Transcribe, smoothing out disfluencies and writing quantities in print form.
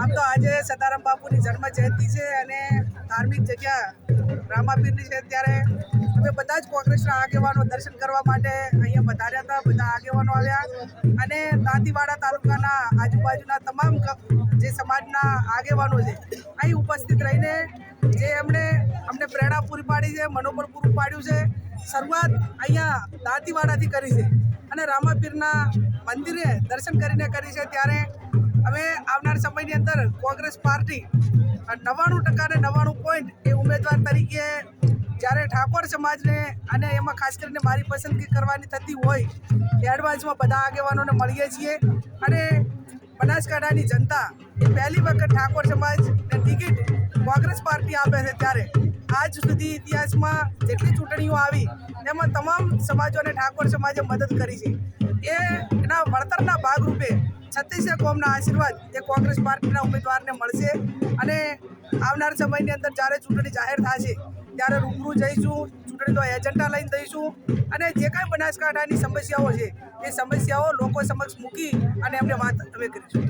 આમ તો આજે સદારામ બાપુની જન્મ જયંતિ છે અને ધાર્મિક જગ્યા રામાપીરની છે, ત્યારે અમે બધા જ કોંગ્રેસના આગેવાનો દર્શન કરવા માટે અહીંયા પધાર્યા હતા. બધા આગેવાનો આવ્યા અને દાંતીવાડા તાલુકાના આજુબાજુના તમામ જે સમાજના આગેવાનો છે અહીં ઉપસ્થિત રહીને જે અમને પ્રેરણા પૂરી પાડી છે, મનોબળ પૂરું પાડ્યું છે. શરૂઆત અહીંયા દાંતીવાડાથી કરી છે અને રામાપીરના મંદિરે દર્શન કરીને કરી છે. ત્યારે હવે આવનાર સમયની અંદર કોંગ્રેસ પાર્ટી 99% ને 99% એ ઉમેદવાર તરીકે જ્યારે ઠાકોર સમાજને અને એમાં ખાસ કરીને મારી પસંદગી કરવાની થતી હોય એડવાન્સમાં બધા આગેવાનોને મળીએ છીએ અને બનાસકાંઠાની જનતા એ પહેલી વખત ઠાકોર સમાજને ટિકિટ કોંગ્રેસ પાર્ટી આપે છે. ત્યારે આજ સુધી ઇતિહાસમાં જેટલી ચૂંટણીઓ આવી એમાં તમામ સમાજોને ઠાકોર સમાજે મદદ કરી છે. એના વળતરના ભાગરૂપે 36 કોમના આશીર્વાદ એ કોંગ્રેસ પાર્ટીના ઉમેદવારને મળશે અને આવનાર સમયની અંદર જ્યારે ચૂંટણી જાહેર થશે ત્યારે રૂબરૂ જઈશું, ચૂંટણીનો એજન્ડા લઈને દઈશું અને જે કાંઈ બનાસકાંઠાની સમસ્યાઓ છે એ સમસ્યાઓ લોકો સમક્ષ મૂકી અને એમને વાત અમે કરીશું.